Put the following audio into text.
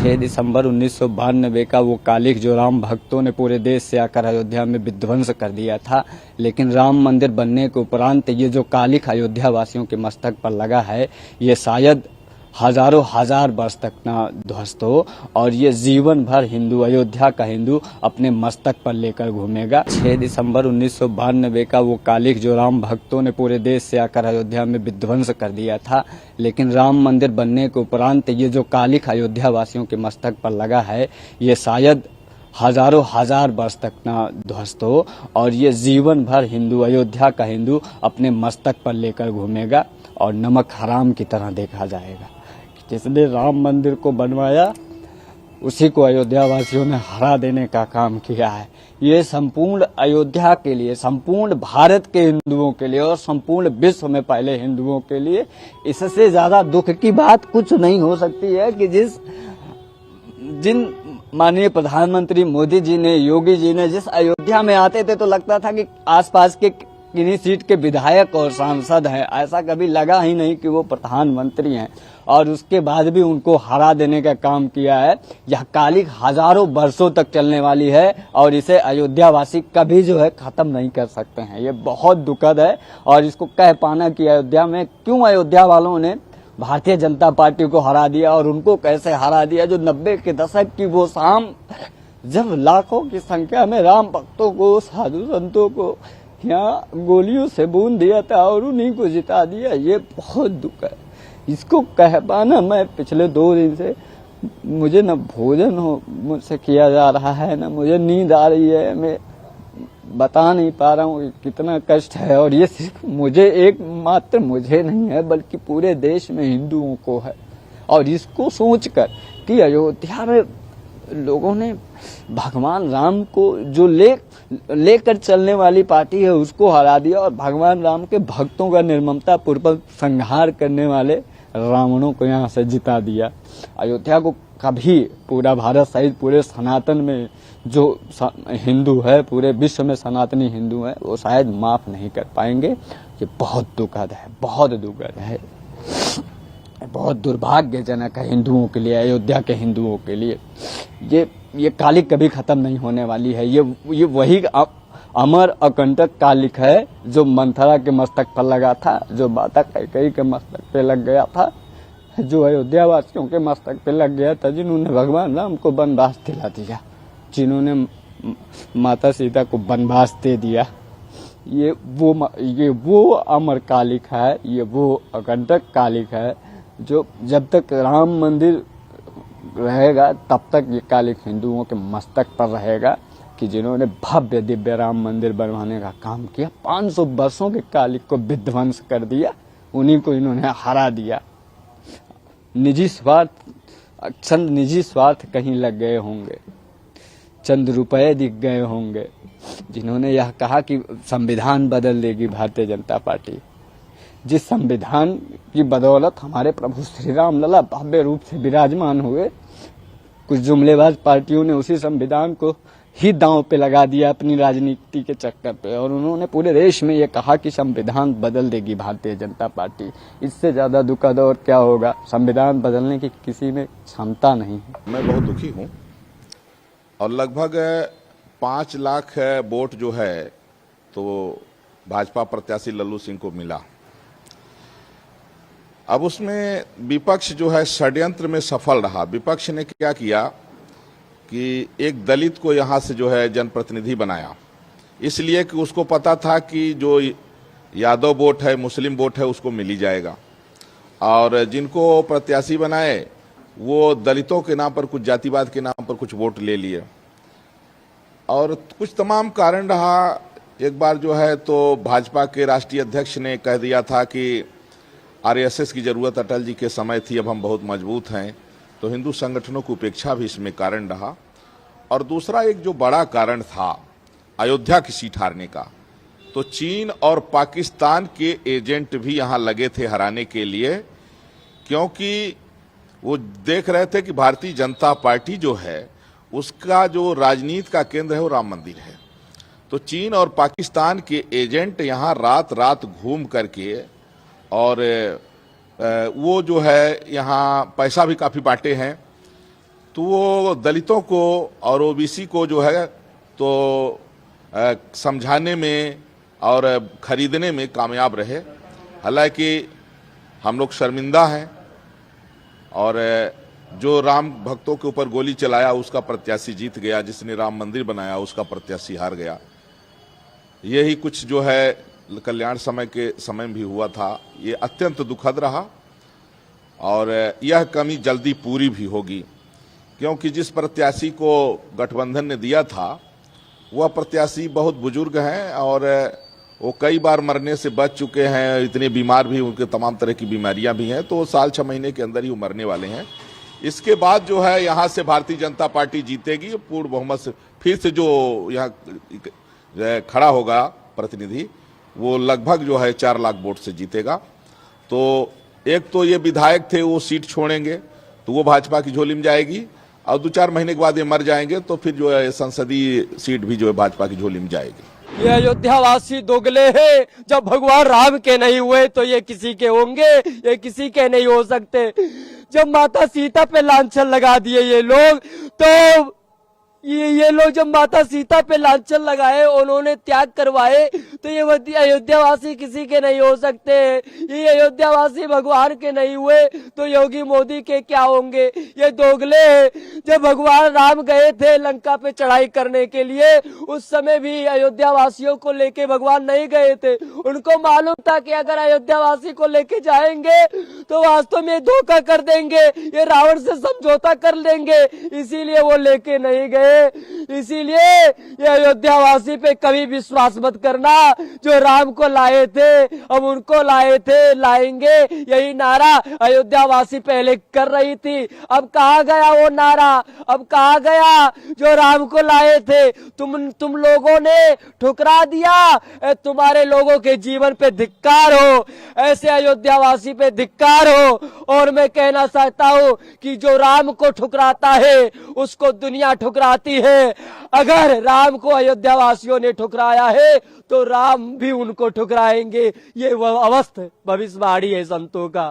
6 दिसंबर 1992 का वो कालिख जो राम भक्तों ने पूरे देश से आकर अयोध्या में विध्वंस कर दिया था, लेकिन राम मंदिर बनने के उपरांत ये जो कालिख अयोध्या वासियों के मस्तक पर लगा है, ये शायद हजारों हजार वर्ष तक ना ध्वस्त हो और ये जीवन भर हिंदू, अयोध्या का हिंदू अपने मस्तक पर लेकर घूमेगा। 6 दिसंबर 1992 का वो कालिख जो राम भक्तों ने पूरे देश से आकर अयोध्या में विध्वंस कर दिया था, लेकिन राम मंदिर बनने के उपरांत ये जो कालिख अयोध्या वासियों के मस्तक पर लगा है, ये शायद हजारों हजार वर्ष तक ना ध्वस्त हो और ये जीवन भर हिंदू, अयोध्या का हिंदू अपने मस्तक पर लेकर घूमेगा और नमक हराम की तरह देखा जाएगा। जिसने राम मंदिर को बनवाया उसी को अयोध्या वासियों ने हरा देने का काम किया है। ये संपूर्ण अयोध्या के लिए, संपूर्ण भारत के हिंदुओं के लिए और संपूर्ण विश्व में पहले हिंदुओं के लिए इससे ज्यादा दुख की बात कुछ नहीं हो सकती है कि जिन माननीय प्रधानमंत्री मोदी जी ने, योगी जी ने जिस अयोध्या में आते थे तो लगता था कि आसपास के किन्हीं सीट के विधायक और सांसद हैं, ऐसा कभी लगा ही नहीं कि वो प्रधानमंत्री हैं। और उसके बाद भी उनको हरा देने का काम किया है। यह कालिख हजारों वर्षों तक चलने वाली है और इसे अयोध्या वासी कभी जो है खत्म नहीं कर सकते हैं। ये बहुत दुखद है और इसको कह पाना कि अयोध्या में क्यों अयोध्या वालों ने भारतीय जनता पार्टी को हरा दिया और उनको कैसे हरा दिया, जो 90 के दशक की वो शाम जब लाखों की संख्या में राम भक्तों को, साधु संतों को यहाँ गोलियों से बूंद दिया था और उन्हीं को जिता दिया। ये बहुत दुख है। इसको कह पाना, मैं पिछले 2 दिन से मुझे न भोजन हो मुझसे किया जा रहा है, न मुझे नींद आ रही है। मैं बता नहीं पा रहा हूँ कितना कष्ट है और ये सिर्फ मुझे, एक मात्र मुझे नहीं है बल्कि पूरे देश में हिंदुओं को है। और इसको सोचकर कि अयोध्या में लोगों ने भगवान राम को जो लेकर चलने वाली पार्टी है उसको हरा दिया और भगवान राम के भक्तों का निर्ममता पूर्वक संहार करने वाले रावणों को यहाँ से जिता दिया। अयोध्या को कभी पूरा भारत सहित पूरे सनातन में जो हिंदू है, पूरे विश्व में सनातनी हिंदू है, वो शायद माफ नहीं कर पाएंगे। ये बहुत दुखद है, बहुत दुखद है, बहुत दुर्भाग्यजनक है हिंदुओं के लिए, अयोध्या के हिंदुओं के लिए। ये कालिख कभी खत्म नहीं होने वाली है। ये वही अमर अकंटक कालिख है जो मंथरा के मस्तक पर लगा था, जो माता कैकेयी के मस्तक पे लग गया था, जो अयोध्या वासियों के मस्तक पे लग गया था, जिन्होंने भगवान राम को वनवास दिला दिया, जिन्होंने माता सीता को वनवास दे दिया। ये वो अमर कालिख है, ये वो अकंटक कालिख है जो जब तक राम मंदिर रहेगा तब तक ये कालिख हिंदुओं के मस्तक पर रहेगा कि जिन्होंने भव्य दिव्य राम मंदिर बनवाने का काम किया, 500 वर्षों के कालिख को विध्वंस कर दिया, उन्हीं को इन्होंने हरा दिया। चंद निजी स्वार्थ कहीं लग गए होंगे, चंद रुपए दिख गए होंगे, जिन्होंने यह कहा कि संविधान बदल देगी भारतीय जनता पार्टी। जिस संविधान की बदौलत हमारे प्रभु श्री राम लला भव्य रूप से विराजमान हुए, कुछ जुमलेबाज पार्टियों ने उसी संविधान को ही दांव पे लगा दिया अपनी राजनीति के चक्कर पे, और उन्होंने पूरे देश में ये कहा कि संविधान बदल देगी भारतीय जनता पार्टी। इससे ज्यादा दुखद और क्या होगा। संविधान बदलने की किसी में क्षमता नहीं है। मैं बहुत दुखी हूँ और लगभग 5 लाख वोट जो है तो भाजपा प्रत्याशी लल्लू सिंह को मिला। अब उसमें विपक्ष जो है षड्यंत्र में सफल रहा। विपक्ष ने क्या किया कि एक दलित को यहां से जो है जनप्रतिनिधि बनाया, इसलिए कि उसको पता था कि जो यादव वोट है, मुस्लिम वोट है, उसको मिल ही जाएगा। और जिनको प्रत्याशी बनाए वो दलितों के नाम पर, कुछ जातिवाद के नाम पर कुछ वोट ले लिए और कुछ तमाम कारण रहा। एक बार जो है तो भाजपा के राष्ट्रीय अध्यक्ष ने कह दिया था कि आरएसएस की जरूरत अटल जी के समय थी, अब हम बहुत मजबूत हैं, तो हिंदू संगठनों की उपेक्षा भी इसमें कारण रहा। और दूसरा एक जो बड़ा कारण था अयोध्या की सीट हारने का, तो चीन और पाकिस्तान के एजेंट भी यहां लगे थे हराने के लिए, क्योंकि वो देख रहे थे कि भारतीय जनता पार्टी जो है उसका जो राजनीति का केंद्र है वो राम मंदिर है। तो चीन और पाकिस्तान के एजेंट यहां रात रात घूम करके और वो जो है यहाँ पैसा भी काफ़ी बांटे हैं तो वो दलितों को और ओबीसी को जो है तो समझाने में और खरीदने में कामयाब रहे। हालांकि हम लोग शर्मिंदा हैं और जो राम भक्तों के ऊपर गोली चलाया उसका प्रत्याशी जीत गया, जिसने राम मंदिर बनाया उसका प्रत्याशी हार गया। यही कुछ जो है कल्याण समय भी हुआ था। ये अत्यंत दुखद रहा और यह कमी जल्दी पूरी भी होगी, क्योंकि जिस प्रत्याशी को गठबंधन ने दिया था वह प्रत्याशी बहुत बुजुर्ग हैं और वो कई बार मरने से बच चुके हैं, इतने बीमार भी, उनके तमाम तरह की बीमारियां भी हैं, तो वो साल 6 महीने के अंदर ही वो मरने वाले हैं। इसके बाद जो है यहाँ से भारतीय जनता पार्टी जीतेगी पूर्ण बहुमत से। फिर से जो यहाँ खड़ा होगा प्रतिनिधि वो लगभग जो है 4 लाख वोट से जीतेगा। तो एक तो ये विधायक थे वो सीट छोड़ेंगे तो वो भाजपा की झोली में जाएगी, और 2-4 महीने के बाद ये मर जाएंगे तो फिर जो है संसदीय सीट भी जो है भाजपा की झोली में जाएगी। ये अयोध्यावासी दोगले हैं। जब भगवान राम के नहीं हुए तो ये किसी के होंगे? ये किसी के नहीं हो सकते। जब माता सीता पे लांछन लगा दिए ये लोग, तो ये लोग जब माता सीता पे लांछन लगाए, उन्होंने त्याग करवाए, तो ये अयोध्यावासी किसी के नहीं हो सकते। ये अयोध्यावासी भगवान के नहीं हुए तो योगी मोदी के क्या होंगे? ये दोगले हैं। जब भगवान राम गए थे लंका पे चढ़ाई करने के लिए, उस समय भी अयोध्यावासियों को लेके भगवान नहीं गए थे। उनको मालूम था कि अगर अयोध्यावासी को लेके जाएंगे तो वास्तव में धोखा कर देंगे, ये रावण से समझौता कर लेंगे, इसीलिए वो लेके नहीं गए। इसीलिए ये अयोध्यावासी पे कभी विश्वास मत करना। जो राम को लाए थे हम उनको लाए थे, लाएंगे, यही नारा अयोध्यावासी पहले कर रही थी। अब कहा गया वो नारा? अब कहा गया जो राम को लाए थे? तुम लोगों ने ठुकरा दिया। तुम्हारे लोगों के जीवन पे धिक्कार हो, ऐसे अयोध्यावासी पे धिक्कार हो। और मैं कहना चाहता हूँ कि जो राम को ठुकराता है उसको दुनिया ठुकराती है। अगर राम को अयोध्यावासियों ने ठुकराया है तो राम भी उनको ठुकराएंगे। ये वो अवस्था भविष्यवाणी है संतों का।